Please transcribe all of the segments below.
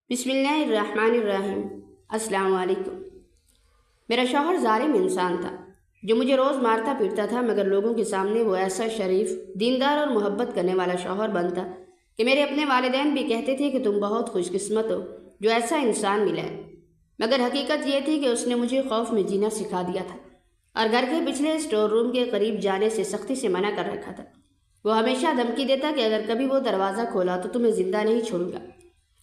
بسم اللہ الرحمن الرحیم۔ السلام علیکم۔ میرا شوہر ظالم انسان تھا جو مجھے روز مارتا پیٹتا تھا، مگر لوگوں کے سامنے وہ ایسا شریف، دیندار اور محبت کرنے والا شوہر بنتا کہ میرے اپنے والدین بھی کہتے تھے کہ تم بہت خوش قسمت ہو جو ایسا انسان ملا ہے۔ مگر حقیقت یہ تھی کہ اس نے مجھے خوف میں جینا سکھا دیا تھا اور گھر کے پچھلے اسٹور روم کے قریب جانے سے سختی سے منع کر رکھا تھا۔ وہ ہمیشہ دھمکی دیتا کہ اگر کبھی وہ دروازہ کھولا تو تمہیں زندہ نہیں چھوڑوں گا۔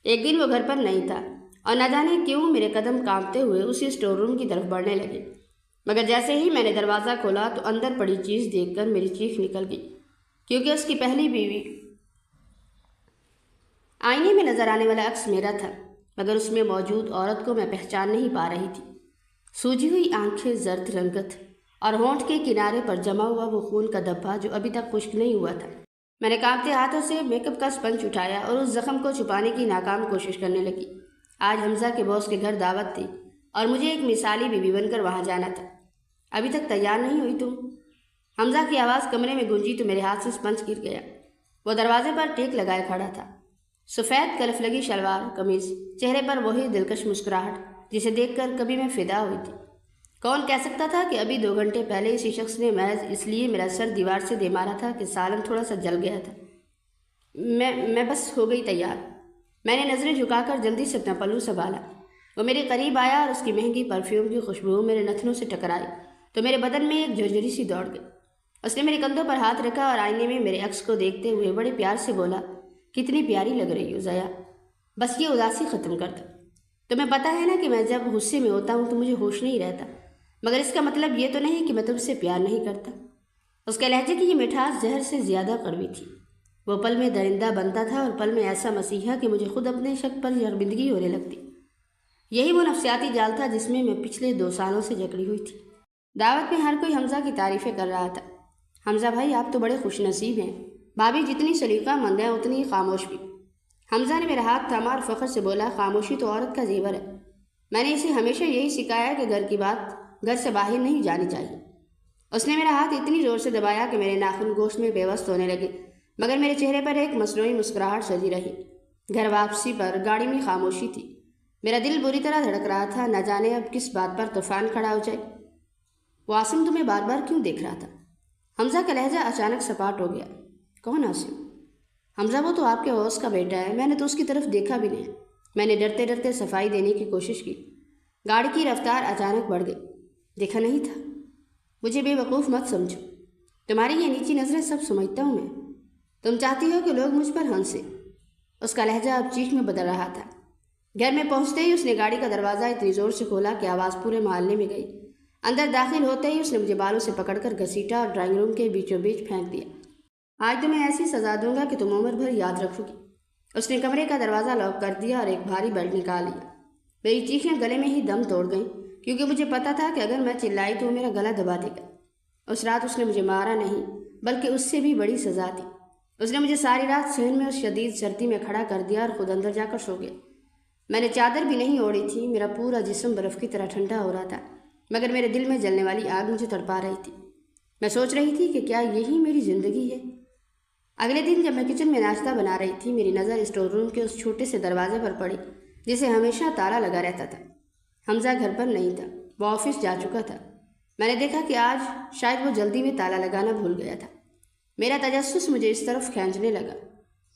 ایک دن وہ گھر پر نہیں تھا اور نہ جانے کیوں میرے قدم کانپتے ہوئے اسی اسٹور روم کی طرف بڑھنے لگے، مگر جیسے ہی میں نے دروازہ کھولا تو اندر پڑی چیز دیکھ کر میری چیخ نکل گئی، کیونکہ اس کی پہلی بیوی آئینے میں نظر آنے والا عکس میرا تھا، مگر اس میں موجود عورت کو میں پہچان نہیں پا رہی تھی۔ سوجی ہوئی آنکھیں، زرد رنگت اور ہونٹ کے کنارے پر جمع ہوا وہ خون کا دھبا جو ابھی تک خشک نہیں ہوا تھا۔ میں نے کانپتے ہاتھوں سے میک اپ کا اسپنج اٹھایا اور اس زخم کو چھپانے کی ناکام کوشش کرنے لگی۔ آج حمزہ کے باس کے گھر دعوت تھی اور مجھے ایک مثالی بیوی بن کر وہاں جانا تھا۔ ابھی تک تیار نہیں ہوئی تم؟ حمزہ کی آواز کمرے میں گونجی تو میرے ہاتھ سے اسپنج گر گیا۔ وہ دروازے پر ٹیک لگائے کھڑا تھا، سفید کلف لگی شلوار قمیض، چہرے پر وہی دلکش مسکراہٹ جسے دیکھ کر کبھی میں فدا ہوئی تھی۔ کون کہہ سکتا تھا کہ ابھی 2 گھنٹے پہلے اسی شخص نے محض اس لیے میرا سر دیوار سے دے مارا تھا کہ سالن تھوڑا سا جل گیا تھا۔ میں بس ہو گئی تیار۔ میں نے نظریں جھکا کر جلدی سے اپنا پلو سنبھالا۔ وہ میرے قریب آیا اور اس کی مہنگی پرفیوم کی خوشبو میرے نتنوں سے ٹکرائی تو میرے بدن میں ایک جھرجھری سی دوڑ گئی۔ اس نے میرے کندھوں پر ہاتھ رکھا اور آئینے میں میرے عکس کو دیکھتے ہوئے بڑے پیار سے بولا، کتنی پیاری لگ رہی ہو زیا، بس یہ اداسی ختم کر دو۔ تمہیں پتہ ہے نا کہ میں جب غصے میں ہوتا ہوں تو مجھے ہوش نہیں رہتا، مگر اس کا مطلب یہ تو نہیں کہ میں تم سے پیار نہیں کرتا۔ اس کے لہجے کی یہ مٹھاس زہر سے زیادہ کڑوی تھی۔ وہ پل میں درندہ بنتا تھا اور پل میں ایسا مسیحا کہ مجھے خود اپنے شک پر شرمندگی ہونے لگتی۔ یہی وہ نفسیاتی جال تھا جس میں میں پچھلے 2 سالوں سے جکڑی ہوئی تھی۔ دعوت میں ہر کوئی حمزہ کی تعریفیں کر رہا تھا۔ حمزہ بھائی آپ تو بڑے خوش نصیب ہیں، بھابھی جتنی سلیقہ مند ہے اتنی خاموش بھی۔ حمزہ نے میرا ہاتھ تھاما اور فخر سے بولا، خاموشی تو عورت کا زیور ہے۔ میں نے اسے ہمیشہ یہی سکھایا کہ گھر کی بات گھر سے باہر نہیں جانی چاہیے۔ اس نے میرا ہاتھ اتنی زور سے دبایا کہ میرے ناخن گوشت میں پیوست ہونے لگے، مگر میرے چہرے پر ایک مصنوعی مسکراہٹ سجی رہی۔ گھر واپسی پر گاڑی میں خاموشی تھی۔ میرا دل بری طرح دھڑک رہا تھا، نہ جانے اب کس بات پر طوفان کھڑا ہو جائے۔ عاصم تمہیں بار بار کیوں دیکھ رہا تھا؟ حمزہ کا لہجہ اچانک سپاٹ ہو گیا۔ کون عاصم؟ حمزہ وہ تو آپ کے اوس کا بیٹا ہے، میں نے تو اس کی طرف دیکھا بھی نہیں۔ میں نے ڈرتے ڈرتے صفائی دینے کی کوشش کی۔ گاڑی کی رفتار اچانک بڑھ گئی۔ دیکھا نہیں تھا؟ مجھے بے وقوف مت سمجھو، تمہاری یہ نیچی نظریں سب سمجھتا ہوں میں۔ تم چاہتی ہو کہ لوگ مجھ پر ہنسے۔ اس کا لہجہ اب چیخ میں بدل رہا تھا۔ گھر میں پہنچتے ہی اس نے گاڑی کا دروازہ اتنی زور سے کھولا کہ آواز پورے محلے میں گئی۔ اندر داخل ہوتے ہی اس نے مجھے بالوں سے پکڑ کر گھسیٹا اور ڈرائنگ روم کے بیچوں بیچ پھینک دیا۔ آج تمہیں ایسی سزا دوں گا کہ تم عمر بھر یاد رکھو گی۔ اس نے کمرے کا دروازہ لاک کر دیا اور ایک بھاری بیلٹ نکال لیا۔ میری چیخیں گلے میں ہی دم توڑ گئیں، کیونکہ مجھے پتا تھا کہ اگر میں چلائی تو وہ میرا گلا دبا دے گا۔ اس رات اس نے مجھے مارا نہیں، بلکہ اس سے بھی بڑی سزا دی۔ اس نے مجھے ساری رات صحن میں اس شدید سردی میں کھڑا کر دیا اور خود اندر جا کر سو گیا۔ میں نے چادر بھی نہیں اوڑھی تھی، میرا پورا جسم برف کی طرح ٹھنڈا ہو رہا تھا، مگر میرے دل میں جلنے والی آگ مجھے تڑپا رہی تھی۔ میں سوچ رہی تھی کہ کیا یہی میری زندگی ہے؟ اگلے دن جب میں کچن میں ناشتہ بنا رہی تھی، میری نظر اسٹور روم کے اس چھوٹے سے دروازے پر پڑی جسے ہمیشہ تالا لگا رہتا تھا۔ حمزہ گھر پر نہیں تھا، وہ آفس جا چکا تھا۔ میں نے دیکھا کہ آج شاید وہ جلدی میں تالا لگانا بھول گیا تھا۔ میرا تجسس مجھے اس طرف کھینچنے لگا۔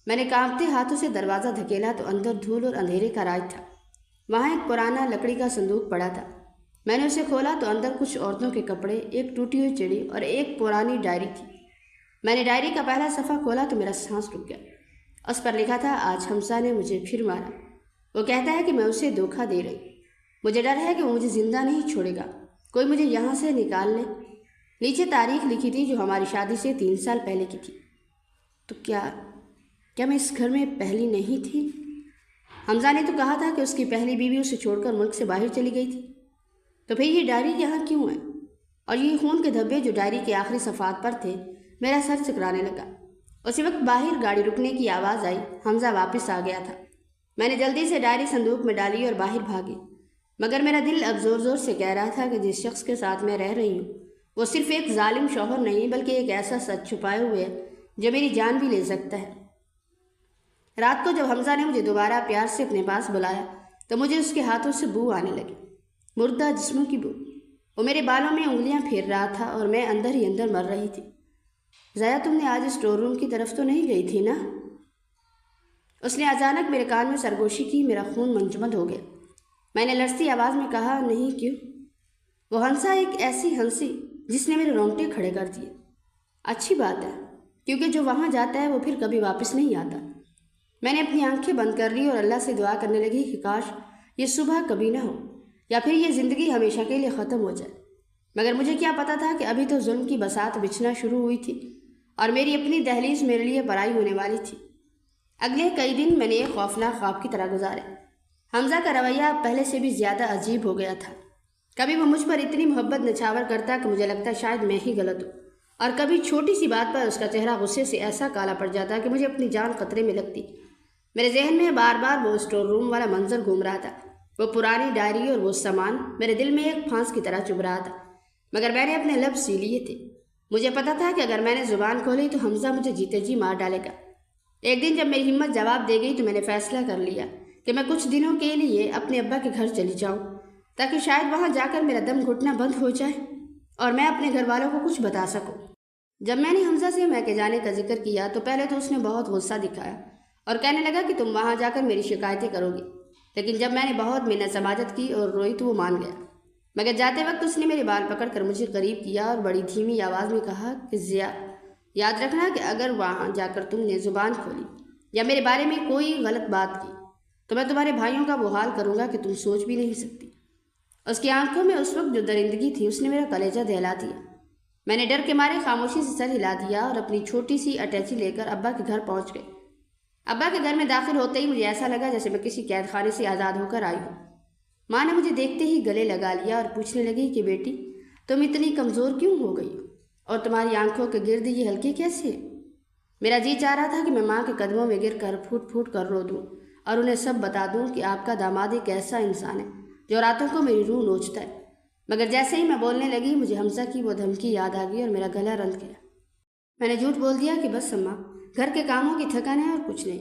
میں نے کانپتے ہاتھوں سے دروازہ دھکیلا تو اندر دھول اور اندھیرے کا راج تھا۔ وہاں ایک پرانا لکڑی کا صندوق پڑا تھا۔ میں نے اسے کھولا تو اندر کچھ عورتوں کے کپڑے، ایک ٹوٹی ہوئی چڑی اور ایک پرانی ڈائری تھی۔ میں نے ڈائری کا پہلا صفحہ کھولا تو میرا سانس رک گیا۔ اس پر لکھا تھا، آج حمزہ نے مجھے پھر مارا۔ وہ کہتا ہے کہ میں اسے دھوکہ دے رہی۔ مجھے ڈر ہے کہ وہ مجھے زندہ نہیں چھوڑے گا، کوئی مجھے یہاں سے نکال لے۔ نیچے تاریخ لکھی تھی جو ہماری شادی سے 3 سال پہلے کی تھی۔ تو کیا میں اس گھر میں پہلی نہیں تھی؟ حمزہ نے تو کہا تھا کہ اس کی پہلی بیوی اسے چھوڑ کر ملک سے باہر چلی گئی تھی۔ تو پھر یہ ڈائری یہاں کیوں ہے؟ اور یہ خون کے دھبے جو ڈائری کے آخری صفحات پر تھے؟ میرا سر چکرانے لگا۔ اسی وقت باہر گاڑی رکنے کی آواز آئی۔ حمزہ واپس آ گیا تھا۔ میں نے جلدی سے ڈائری صندوق میں ڈالی اور باہر بھاگی، مگر میرا دل اب زور زور سے کہہ رہا تھا کہ جس شخص کے ساتھ میں رہ رہی ہوں وہ صرف ایک ظالم شوہر نہیں، بلکہ ایک ایسا سچ چھپائے ہوئے ہے جو میری جان بھی لے سکتا ہے۔ رات کو جب حمزہ نے مجھے دوبارہ پیار سے اپنے پاس بلایا تو مجھے اس کے ہاتھوں سے بو آنے لگی، مردہ جسموں کی بو۔ وہ میرے بالوں میں انگلیاں پھیر رہا تھا اور میں اندر ہی اندر مر رہی تھی۔ ضیا، تم نے آج اسٹور روم کی طرف تو نہیں گئی تھی نا؟ اس نے اچانک میرے کان میں سرگوشی کی۔ میرا خون منجمد ہو گیا۔ میں نے لرزتی آواز میں کہا، نہیں، کیوں؟ وہ ہنسا، ایک ایسی ہنسی جس نے میرے رونگٹے کھڑے کر دیے۔ اچھی بات ہے، کیونکہ جو وہاں جاتا ہے وہ پھر کبھی واپس نہیں آتا۔ میں نے اپنی آنکھیں بند کر لی اور اللہ سے دعا کرنے لگی کہ کاش یہ صبح کبھی نہ ہو، یا پھر یہ زندگی ہمیشہ کے لیے ختم ہو جائے۔ مگر مجھے کیا پتا تھا کہ ابھی تو ظلم کی بساط بچھنا شروع ہوئی تھی اور میری اپنی دہلیز میرے لیے پرائی ہونے والی تھی۔ اگلے کئی دن میں نے ایک خوفناک خواب کی طرح گزارے۔ حمزہ کا رویہ پہلے سے بھی زیادہ عجیب ہو گیا تھا۔ کبھی وہ مجھ پر اتنی محبت نچھاور کرتا کہ مجھے لگتا شاید میں ہی غلط ہوں، اور کبھی چھوٹی سی بات پر اس کا چہرہ غصے سے ایسا کالا پڑ جاتا کہ مجھے اپنی جان خطرے میں لگتی۔ میرے ذہن میں بار بار وہ اسٹور روم والا منظر گھوم رہا تھا، وہ پرانی ڈائری اور وہ سامان میرے دل میں ایک پھانس کی طرح چبھ رہا تھا۔ مگر میں نے اپنے لب سی لیے تھے۔ مجھے پتا تھا کہ اگر میں نے زبان کھولی تو حمزہ مجھے جیتے جی مار ڈالے گا۔ ایک دن جب میری ہمت جواب دے گئی تو میں نے فیصلہ کر لیا کہ میں کچھ دنوں کے لیے اپنے ابا کے گھر چلی جاؤں، تاکہ شاید وہاں جا کر میرا دم گھٹنا بند ہو جائے اور میں اپنے گھر والوں کو کچھ بتا سکوں۔ جب میں نے حمزہ سے میکے جانے کا ذکر کیا تو پہلے تو اس نے بہت غصہ دکھایا اور کہنے لگا کہ تم وہاں جا کر میری شکایتیں کرو گی، لیکن جب میں نے بہت منت سماجت کی اور روئی تو وہ مان گیا۔ مگر جاتے وقت اس نے میرے بال پکڑ کر مجھے قریب کیا اور بڑی دھیمی آواز میں کہا کہ ضیا، یاد رکھنا کہ اگر وہاں جا کر تم نے زبان کھولی یا میرے بارے میں کوئی غلط بات کی تو میں تمہارے بھائیوں کا وہ حال کروں گا کہ تم سوچ بھی نہیں سکتی۔ اس کی آنکھوں میں اس وقت جو درندگی تھی اس نے میرا کلیجہ دہلا دیا۔ میں نے ڈر کے مارے خاموشی سے سر ہلا دیا اور اپنی چھوٹی سی اٹیچی لے کر ابا کے گھر پہنچ گئے۔ ابا کے گھر میں داخل ہوتے ہی مجھے ایسا لگا جیسے میں کسی قید خانے سے آزاد ہو کر آئی ہوں۔ ماں نے مجھے دیکھتے ہی گلے لگا لیا اور پوچھنے لگی کہ بیٹی، تم اتنی کمزور کیوں ہو گئی ہو اور تمہاری آنکھوں کے گرد یہ ہلکے کیسے ہیں؟ میرا جی چاہ رہا تھا کہ میں ماں کے قدموں میں گر کر پھوٹ پھوٹ کر رو دوں اور انہیں سب بتا دوں کہ آپ کا داماد ایک ایسا انسان ہے جو راتوں کو میری روح نوچتا ہے۔ مگر جیسے ہی میں بولنے لگی مجھے حمزہ کی وہ دھمکی یاد آ گئی اور میرا گلا رند گیا۔ میں نے جھوٹ بول دیا کہ بس اماں، گھر کے کاموں کی تھکن ہے اور کچھ نہیں۔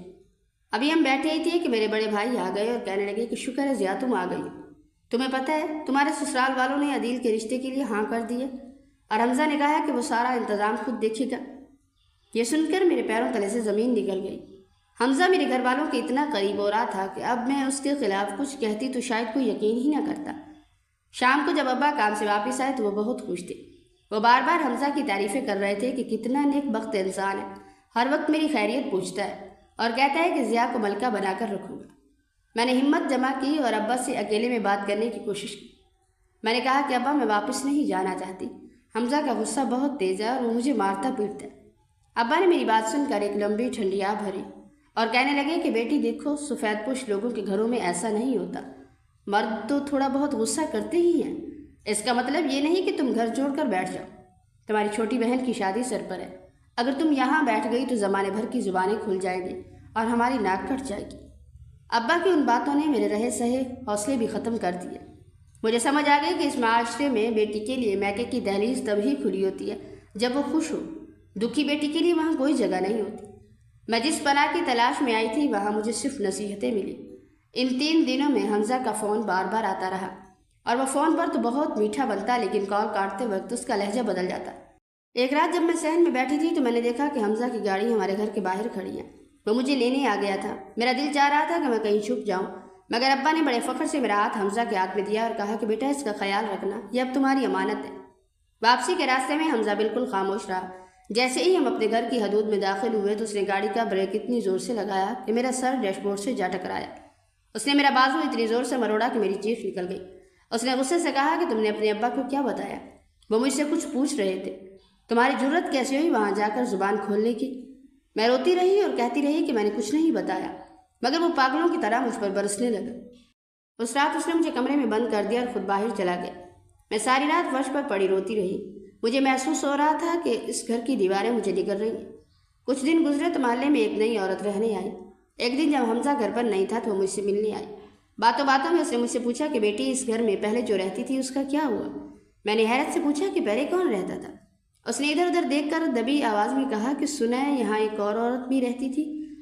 ابھی ہم بیٹھے ہی تھے کہ میرے بڑے بھائی آ گئے اور کہنے لگے کہ شکر ہے ضیا تم آ گئی ہو۔ تمہیں پتہ ہے تمہارے سسرال والوں نے عدیل کے رشتے کے لیے ہاں کر دی ہے اور حمزہ نے کہا کہ وہ سارا انتظام خود دیکھے گا۔ یہ سن کر میرے پیروں تلے سے زمین نکل گئی۔ حمزہ میرے گھر والوں کے اتنا قریب ہو رہا تھا کہ اب میں اس کے خلاف کچھ کہتی تو شاید کوئی یقین ہی نہ کرتا۔ شام کو جب ابا کام سے واپس آئے تو وہ بہت خوش تھے۔ وہ بار بار حمزہ کی تعریفیں کر رہے تھے کہ کتنا نیک بخت انسان ہے، ہر وقت میری خیریت پوچھتا ہے اور کہتا ہے کہ ضیا کو ملکہ بنا کر رکھوں گا۔ میں نے ہمت جمع کی اور ابا سے اکیلے میں بات کرنے کی کوشش کی۔ میں نے کہا کہ ابا میں واپس نہیں جانا چاہتی، حمزہ کا غصہ بہت تیز ہے اور وہ مجھے مارتا پیٹتا ہے۔ ابا نے میری بات سن کر ایک لمبی ٹھنڈی آہ بھری اور کہنے لگے کہ بیٹی دیکھو، سفید پوش لوگوں کے گھروں میں ایسا نہیں ہوتا، مرد تو تھوڑا بہت غصہ کرتے ہی ہیں۔ اس کا مطلب یہ نہیں کہ تم گھر چھوڑ کر بیٹھ جاؤ۔ تمہاری چھوٹی بہن کی شادی سر پر ہے، اگر تم یہاں بیٹھ گئی تو زمانے بھر کی زبانیں کھل جائیں گی اور ہماری ناک کٹ جائے گی۔ ابا کی ان باتوں نے میرے رہے سہے حوصلے بھی ختم کر دیے۔ مجھے سمجھ آ گئی کہ اس معاشرے میں بیٹی کے لیے میکے کی دہلیز تبھی کھلی ہوتی ہے جب وہ خوش ہو، دکھی بیٹی کے لیے وہاں کوئی جگہ نہیں ہوتی۔ میں جس پناہ کی تلاش میں آئی تھی وہاں مجھے صرف نصیحتیں ملی۔ ان 3 دنوں میں حمزہ کا فون بار بار آتا رہا اور وہ فون پر تو بہت میٹھا بنتا لیکن کال کاٹتے وقت اس کا لہجہ بدل جاتا۔ ایک رات جب میں صحن میں بیٹھی تھی تو میں نے دیکھا کہ حمزہ کی گاڑی ہمارے گھر کے باہر کھڑی ہے۔ وہ مجھے لینے آ گیا تھا۔ میرا دل چاہ رہا تھا کہ میں کہیں چھپ جاؤں، مگر ابا نے بڑے فخر سے میرا ہاتھ حمزہ کے ہاتھ میں دیا اور کہا کہ بیٹا اس کا خیال رکھنا، یہ اب تمہاری امانت ہے۔ واپسی کے راستے میں حمزہ بالکل خاموش رہا۔ جیسے ہی ہم اپنے گھر کی حدود میں داخل ہوئے تو اس نے گاڑی کا بریک اتنی زور سے لگایا کہ میرا سر ڈیش بورڈ سے جا ٹکرایا۔ اس نے میرا بازو اتنی زور سے مروڑا کہ میری چیخ نکل گئی۔ اس نے غصے سے کہا کہ تم نے اپنے ابا کو کیا بتایا؟ وہ مجھ سے کچھ پوچھ رہے تھے، تمہاری جرت کیسے ہوئی وہاں جا کر زبان کھولنے کی؟ میں روتی رہی اور کہتی رہی کہ میں نے کچھ نہیں بتایا، مگر وہ پاگلوں کی طرح مجھ پر برسنے لگا۔ اس رات اس نے مجھے کمرے میں بند کر دیا اور خود باہر چلا گیا۔ میں ساری رات فرش پر پڑی روتی رہی۔ مجھے محسوس ہو رہا تھا کہ اس گھر کی دیواریں مجھے نگل رہی ہیں۔ کچھ دن گزرے تو محلے میں ایک نئی عورت رہنے آئی۔ ایک دن جب حمزہ گھر پر نہیں تھا تو وہ مجھ سے ملنے آئی۔ باتوں باتوں میں اس نے مجھ سے پوچھا کہ بیٹی اس گھر میں پہلے جو رہتی تھی اس کا کیا ہوا؟ میں نے حیرت سے پوچھا کہ پہلے کون رہتا تھا؟ اس نے ادھر ادھر دیکھ کر دبی آواز میں کہا کہ سنا ہے یہاں ایک اور عورت بھی رہتی تھی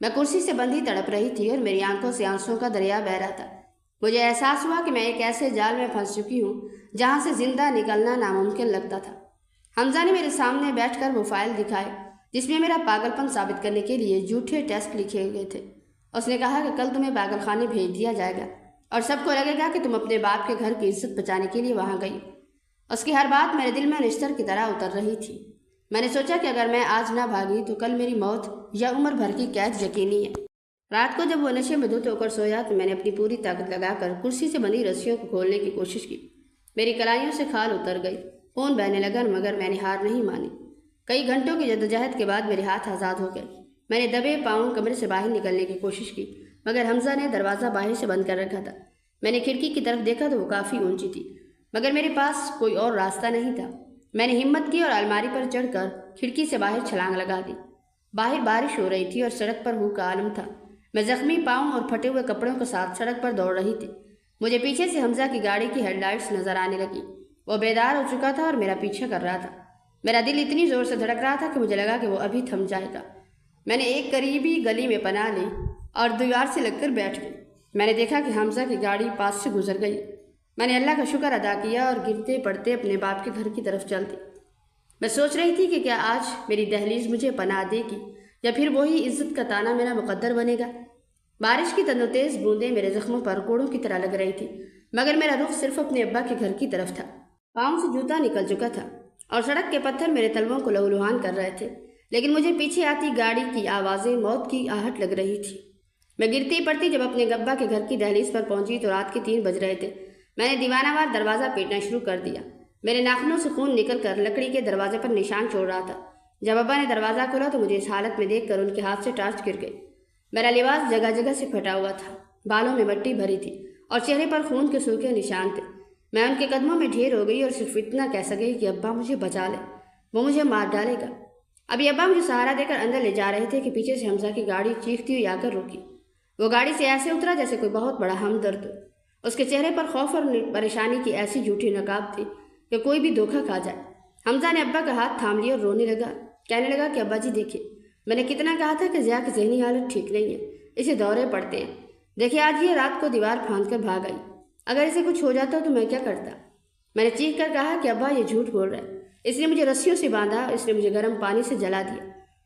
میں کرسی سے بندھی تڑپ رہی تھی اور میری آنکھوں سے آنسوؤں کا دریا بہہ رہا تھا۔ مجھے احساس ہوا کہ میں ایک ایسے جال میں پھنس چکی ہوں جہاں سے زندہ نکلنا ناممکن لگتا تھا۔ حمزہ نے میرے سامنے بیٹھ کر وہ فائل دکھائے جس میں میرا پاگل پن ثابت کرنے کے لیے جھوٹے ٹیسٹ لکھے ہوئے تھے۔ اس نے کہا کہ کل تمہیں پاگل خانے بھیج دیا جائے گا اور سب کو لگے گا کہ تم اپنے باپ کے گھر کی عزت بچانے کے لیے وہاں گئی۔ اس کی ہر بات میرے دل میں نشتر کی طرح اتر رہی تھی۔ میں نے سوچا کہ اگر میں آج نہ بھاگی تو کل میری موت یا عمر بھر کی قید یقینی ہے۔ رات کو جب وہ نشے میں دھت ہو کر سویا تو میں نے اپنی پوری طاقت لگا کر کرسی سے بندھی رسیوں کو کھولنے کی کوشش کی۔ میری کلائیوں سے کھال اتر گئی، خون بہنے لگا، مگر میں نے ہار نہیں مانی۔ کئی گھنٹوں کی جدوجہد کے بعد میرے ہاتھ آزاد ہو گئے۔ میں نے دبے پاؤں کمرے سے باہر نکلنے کی کوشش کی، مگر حمزہ نے دروازہ باہر سے بند کر رکھا تھا۔ میں نے کھڑکی کی طرف دیکھا تو وہ کافی اونچی تھی، مگر میرے پاس کوئی اور راستہ نہیں تھا۔ میں نے ہمت کی اور الماری پر چڑھ کر کھڑکی سے باہر چھلانگ لگا دی۔ باہر بارش ہو رہی تھی اور سڑک پر ہو کا عالم تھا۔ میں زخمی پاؤں اور پھٹے ہوئے کپڑوں کے ساتھ سڑک پر دوڑ رہی تھی۔ مجھے پیچھے سے حمزہ کی گاڑی کی ہیڈ لائٹس نظر آنے لگی۔ وہ بیدار ہو چکا تھا اور میرا پیچھا کر رہا تھا۔ میرا دل اتنی زور سے دھڑک رہا تھا کہ مجھے لگا کہ وہ ابھی تھم جائے گا۔ میں نے ایک قریبی گلی میں پناہ لی اور دیوار سے لگ کر بیٹھ گئی۔ میں نے دیکھا کہ حمزہ کی گاڑی پاس سے گزر گئی۔ میں نے اللہ کا شکر ادا کیا اور گرتے پڑتے اپنے باپ کے گھر کی طرف چل دی۔ میں سوچ رہی تھی کہ کیا آج میری دہلیز مجھے پناہ دے گی یا پھر وہی عزت کا تانا میرا مقدر بنے گا۔ بارش کی تندو تیز بوندیں میرے زخموں پر کوڑوں کی طرح لگ رہی تھی، مگر میرا رخ صرف اپنے ابا کے گھر کی طرف تھا۔ پاؤں سے جوتا نکل چکا تھا اور سڑک کے پتھر میرے تلووں کو لہولہان کر رہے تھے، لیکن مجھے پیچھے آتی گاڑی کی آوازیں موت کی آہٹ لگ رہی تھی۔ میں گرتی پڑتی جب اپنے ابا کے گھر کی دہلیز پر پہنچی تو رات کے 3 بج رہے تھے۔ میں نے دیوانہ وار دروازہ پیٹنا شروع کر دیا۔ میرے ناخنوں سے خون نکل کر لکڑی کے دروازے پر نشان چھوڑ رہا تھا۔ جب ابا نے دروازہ کھولا تو مجھے اس حالت میں دیکھ کر ان کے ہاتھ سے ٹارچ گر گئی۔ میرا لباس جگہ جگہ سے پھٹا ہوا تھا، بالوں میں مٹی بھری تھی اور چہرے پر خون کے سوکھے نشان تھے۔ میں ان کے قدموں میں ڈھیر ہو گئی اور صرف اتنا کہہ سکی کہ ابا مجھے بچا لے، وہ مجھے مار ڈالے گا۔ ابھی ابا مجھے سہارا دے کر اندر لے جا رہے تھے کہ پیچھے سے حمزہ کی گاڑی چیختی ہوئی آ کر رکی۔ وہ گاڑی سے ایسے اترا جیسے کوئی بہت بڑا ہمدرد ہو۔ اس کے چہرے پر خوف اور پریشانی کی ایسی جھوٹی نقاب تھی کہ کوئی بھی دھوکہ کھا جائے۔ حمزہ نے ابا کا ہاتھ تھام لیا اور رونے لگا، کہنے لگا کہ ابا جی دیکھیے، میں نے کتنا کہا تھا کہ ضیاء کی ذہنی حالت ٹھیک نہیں ہے، اسے دورے پڑتے ہیں۔ دیکھیے آج یہ رات کو دیوار پھاند کر بھاگ آئی، اگر اسے کچھ ہو جاتا تو میں کیا کرتا؟ میں نے چیخ کر کہا کہ ابا یہ جھوٹ بول رہا ہے، اس نے مجھے رسیوں سے باندھا، اس نے مجھے گرم پانی سے جلا دیا،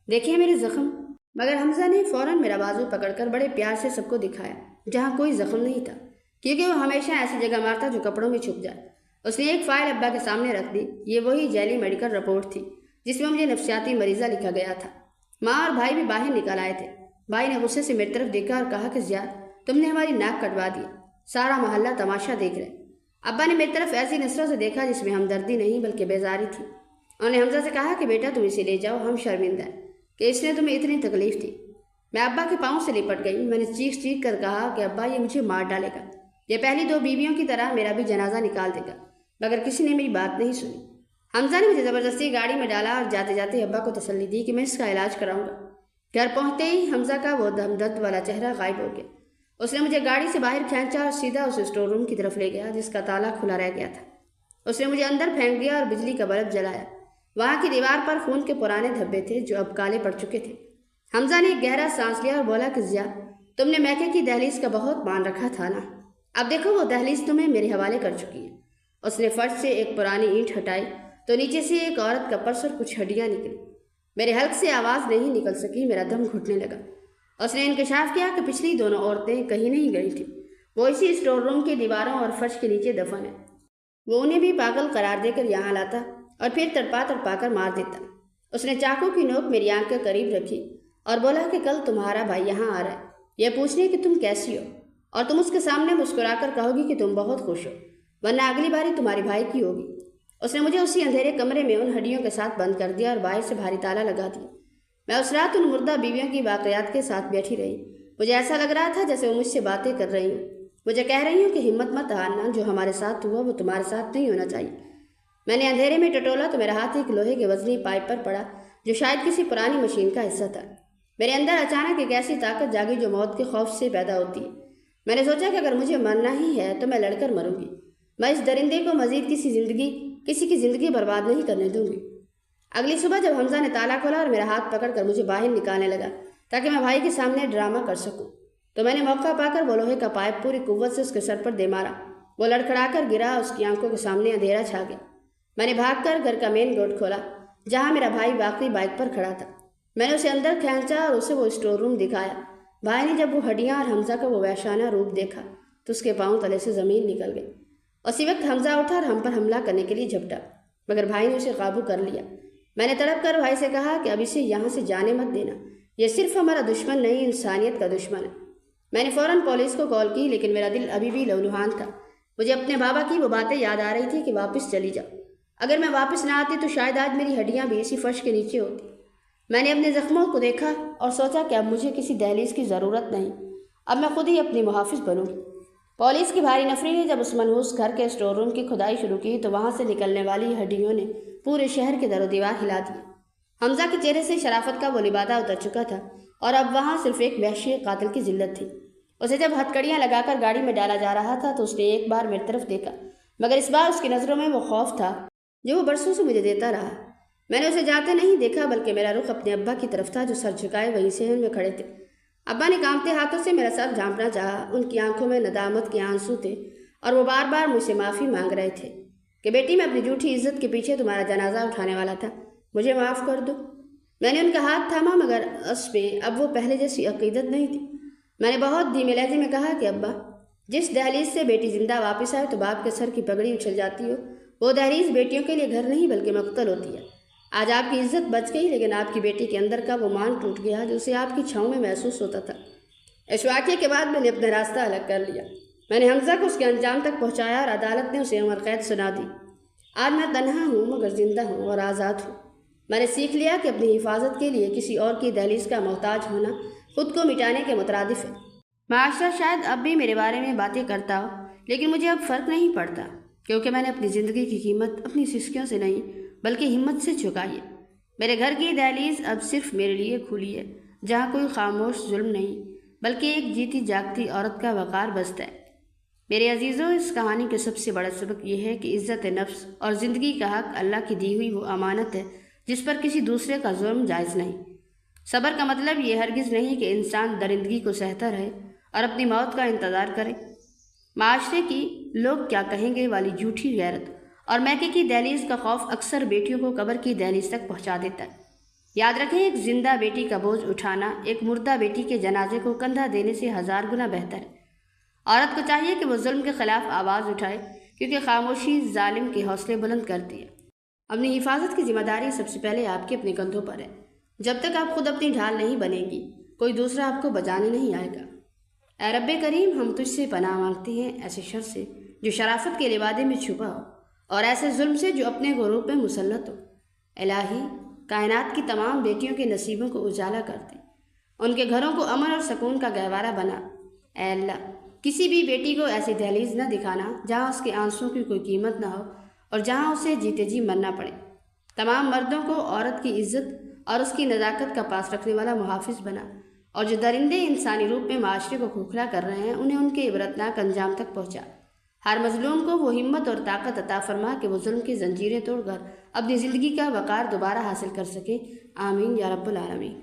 دیکھیے میرے زخم۔ مگر حمزہ نے فوراً میرا بازو پکڑ کر بڑے پیار سے سب کو دکھایا جہاں کوئی زخم نہیں تھا، کیونکہ وہ ہمیشہ ایسی جگہ مارتا جو کپڑوں میں چھپ جائے۔ اس نے ایک فائل ابا کے سامنے رکھ دی۔ یہ وہی جعلی میڈیکل رپورٹ تھی جس میں مجھے نفسیاتی مریضہ لکھا گیا تھا۔ ماں اور بھائی بھی باہر نکل آئے تھے۔ بھائی نے غصے سے میری طرف دیکھا اور کہا کہ ضیاء تم نے ہماری ناک کٹوا دی، سارا محلہ تماشا دیکھ رہے۔ ابا نے میری طرف ایسی نظروں سے دیکھا جس میں ہمدردی نہیں بلکہ بیزاری تھی۔ انہوں نے حمزہ سے کہا کہ بیٹا تم اسے لے جاؤ، ہم شرمندہ ہیں کہ اس نے تمہیں اتنی تکلیف دی۔ میں ابا کے پاؤں سے لپٹ گئی۔ میں نے چیخ چیخ کر کہا کہ ابا یہ مجھے مار ڈالے گا، یہ پہلی 2 بیویوں کی طرح میرا بھی جنازہ نکال دے گا، مگر کسی نے میری بات نہیں سنی۔ حمزہ نے مجھے زبردستی گاڑی میں ڈالا اور جاتے جاتے ابا کو تسلی دی کہ میں اس کا علاج کراؤں گا۔ گھر پہنچتے ہی حمزہ کا وہ ہمدرد والا چہرہ غائب ہو گیا۔ اس نے مجھے گاڑی سے باہر کھینچا اور سیدھا اس اسٹور روم کی طرف لے گیا جس کا تالا کھلا رہ گیا تھا۔ اس نے مجھے اندر پھینک دیا اور بجلی کا بلب جلایا۔ وہاں کی دیوار پر خون کے پرانے دھبے تھے جو اب کالے پڑ چکے تھے۔ حمزہ نے ایک گہرا سانس لیا اور بولا کہ ضیاء تم نے میکے کی دہلیز کا بہت مان رکھا تھا نا، اب دیکھو وہ دہلیز تمہیں میرے حوالے کر چکی ہے۔ اس نے فرش سے ایک پرانی اینٹ ہٹائی تو نیچے سے ایک عورت کا پرس اور کچھ ہڈیاں نکلی۔ میرے حلق سے آواز نہیں نکل سکی، میرا دم گھٹنے لگا۔ اس نے انکشاف کیا کہ پچھلی دونوں عورتیں کہیں نہیں گئی تھیں، وہ اسی اسٹور روم کی دیواروں اور فرش کے نیچے دفن ہیں۔ وہ انہیں بھی پاگل قرار دے کر یہاں لاتا اور پھر تڑپا تڑپا کر مار دیتا۔ اس نے چاقو کی نوک میری آنکھ کے قریب رکھی اور بولا کہ کل تمہارا بھائی یہاں آ رہا ہے، یہ پوچھنے کہ تم کیسی ہو، اور تم اس کے سامنے مسکرا کر کہو گی کہ تم بہت خوش ہو، ورنہ اگلی باری تمہارے بھائی کی ہوگی۔ اس نے مجھے اسی اندھیرے کمرے میں ان ہڈیوں کے ساتھ بند کر دیا اور باہر سے بھاری تالا لگا دیا۔ میں اس رات ان مردہ بیویوں کی واقعات کے ساتھ بیٹھی رہی۔ مجھے ایسا لگ رہا تھا جیسے وہ مجھ سے باتیں کر رہی ہوں، مجھے کہہ رہی ہوں کہ ہمت مت ہارنا، جو ہمارے ساتھ ہوا وہ تمہارے ساتھ نہیں ہونا چاہیے۔ میں نے اندھیرے میں ٹٹولا تو میرا ہاتھ ایک لوہے کے وزنی پائپ پر پڑا جو شاید کسی پرانی مشین کا حصہ تھا۔ میرے اندر اچانک ایک ایسی طاقت جاگی جو موت کے خوف سے پیدا ہوتی ہے۔ میں نے سوچا کہ اگر مجھے مرنا ہی ہے تو میں لڑ کر مروں گی، میں اس درندے کو مزید کسی کی زندگی برباد نہیں کرنے دوں گی۔ اگلی صبح جب حمزہ نے تالا کھولا اور میرا ہاتھ پکڑ کر مجھے باہر نکالنے لگا تاکہ میں بھائی کے سامنے ڈرامہ کر سکوں، تو میں نے موقع پا کر وہ لوہے کا پائپ پوری قوت سے اس کے سر پر دے مارا۔ وہ لڑکھڑا کر گرا، اس کی آنکھوں کے سامنے اندھیرا چھا گیا۔ میں نے بھاگ کر گھر کا مین گیٹ کھولا جہاں میرا بھائی باقی بائک پر کھڑا تھا۔ میں نے اسے اندر کھینچا اور اسے وہ اسٹور روم دکھایا۔ بھائی نے جب وہ ہڈیاں اور حمزہ کا وہ وحشانہ روپ دیکھا تو اس کے پاؤں تلے سے زمین نکل گئی۔ اسی وقت حمزہ اٹھا اور ہم پر حملہ کرنے کے لیے جھپٹا، مگر بھائی نے اسے قابو کر لیا۔ میں نے تڑپ کر بھائی سے کہا کہ اب اسے یہاں سے جانے مت دینا، یہ صرف ہمارا دشمن نہیں، انسانیت کا دشمن ہے۔ میں نے فوراً پولیس کو کال کی، لیکن میرا دل ابھی بھی لہولہان تھا۔ مجھے اپنے بابا کی وہ باتیں یاد آ رہی تھی کہ واپس چلی جاؤ۔ اگر میں واپس نہ آتی تو شاید آج میری ہڈیاں بھی اسی فرش کے نیچے ہوتی۔ میں نے اپنے زخموں کو دیکھا اور سوچا کہ اب مجھے کسی دہلیز کی ضرورت نہیں، اب میں خود ہی اپنی محافظ بنوں گی۔ پولیس کی بھاری نفری نے جب اس منحوس گھر کے اسٹور روم کی کھدائی شروع کی تو وہاں سے نکلنے والی ہڈیوں نے پورے شہر کے در و دیوار ہلا دیے۔ حمزہ کے چہرے سے شرافت کا وہ لبادہ اتر چکا تھا اور اب وہاں صرف ایک وحشی قاتل کی ذلت تھی۔ اسے جب ہتھکڑیاں لگا کر گاڑی میں ڈالا جا رہا تھا تو اس نے ایک بار میری طرف دیکھا، مگر اس بار اس کی نظروں میں وہ خوف تھا جو وہ برسوں سے مجھے دیتا رہا۔ میں نے اسے جاتے نہیں دیکھا بلکہ میرا رخ اپنے ابا کی طرف تھا جو سر جھکائے وہیں صحن میں کھڑے تھے۔ ابا نے کانپتے ہاتھوں سے میرا سر جھانپنا چاہا، ان کی آنکھوں میں ندامت کے آنسو تھے اور وہ بار بار مجھ سے معافی مانگ رہے تھے کہ بیٹی میں اپنی جھوٹی عزت کے پیچھے تمہارا جنازہ اٹھانے والا تھا، مجھے معاف کر دو۔ میں نے ان کا ہاتھ تھاما مگر اس میں اب وہ پہلے جیسی عقیدت نہیں تھی۔ میں نے بہت دھیمے لہجے میں کہا کہ ابا، جس دہلیز سے بیٹی زندہ واپس آئے تو باپ کے سر کی پگڑی اچھل جاتی ہو، وہ دہلیز بیٹیوں کے لیے گھر نہیں بلکہ مقتل ہوتی ہے۔ آج آپ کی عزت بچ گئی لیکن آپ کی بیٹی کے اندر کا وہ مان ٹوٹ گیا جو اسے آپ کی چھاؤں میں محسوس ہوتا تھا۔ اس واقعے کے بعد میں نے اپنا راستہ الگ کر لیا۔ میں نے حمزہ کو اس کے انجام تک پہنچایا اور عدالت نے اسے عمر قید سنا دی۔ آج میں تنہا ہوں مگر زندہ ہوں اور آزاد ہوں۔ میں نے سیکھ لیا کہ اپنی حفاظت کے لیے کسی اور کی دہلیز کا محتاج ہونا خود کو مٹانے کے مترادف ہے۔ معاشرہ شاید اب بھی میرے بارے میں باتیں کرتا ہو لیکن مجھے اب فرق نہیں پڑتا، کیونکہ میں نے اپنی زندگی کی قیمت اپنی سسکیوں سے نہیں بلکہ ہمت سے چکائی ہے۔ میرے گھر کی دہلیز اب صرف میرے لیے کھلی ہے، جہاں کوئی خاموش ظلم نہیں بلکہ ایک جیتی جاگتی عورت کا وقار بستا ہے۔ میرے عزیزوں، اس کہانی کے سب سے بڑا سبق یہ ہے کہ عزت نفس اور زندگی کا حق اللہ کی دی ہوئی وہ امانت ہے جس پر کسی دوسرے کا ظلم جائز نہیں۔ صبر کا مطلب یہ ہرگز نہیں کہ انسان درندگی کو سہتا رہے اور اپنی موت کا انتظار کرے۔ معاشرے کی لوگ کیا کہیں گے والی جھوٹی غیرت اور میکے کی دہلیز کا خوف اکثر بیٹیوں کو قبر کی دہلیز تک پہنچا دیتا ہے۔ یاد رکھیں، ایک زندہ بیٹی کا بوجھ اٹھانا ایک مردہ بیٹی کے جنازے کو کندھا دینے سے 1000 گنا بہتر ہے۔ عورت کو چاہیے کہ وہ ظلم کے خلاف آواز اٹھائے، کیونکہ خاموشی ظالم کے حوصلے بلند کرتی ہے۔ اپنی حفاظت کی ذمہ داری سب سے پہلے آپ کے اپنے کندھوں پر ہے۔ جب تک آپ خود اپنی ڈھال نہیں بنیں گی، کوئی دوسرا آپ کو بچانے نہیں آئے گا۔ اے رب کریم، ہم تجھ سے پناہ مانگتے ہیں ایسے شر سے جو شرافت کے لبادے میں چھپا ہو، اور ایسے ظلم سے جو اپنے غروب پہ مسلط ہو۔ الہی، کائنات کی تمام بیٹیوں کے نصیبوں کو اجالا کر دے، ان کے گھروں کو امن اور سکون کا گہوارہ بنا۔ اے اللہ، کسی بھی بیٹی کو ایسی دہلیز نہ دکھانا جہاں اس کے آنسوں کی کوئی قیمت نہ ہو اور جہاں اسے جیتے جی مرنا پڑے۔ تمام مردوں کو عورت کی عزت اور اس کی نزاکت کا پاس رکھنے والا محافظ بنا، اور جو درندے انسانی روپ میں معاشرے کو کھوکھلا کر رہے ہیں انہیں ان کے عبرتناک انجام تک پہنچا۔ ہر مظلوم کو وہ ہمت اور طاقت عطا فرما کہ وہ ظلم کی زنجیریں توڑ کر اپنی زندگی کا وقار دوبارہ حاصل کر سکے۔ آمین یا رب العالمین۔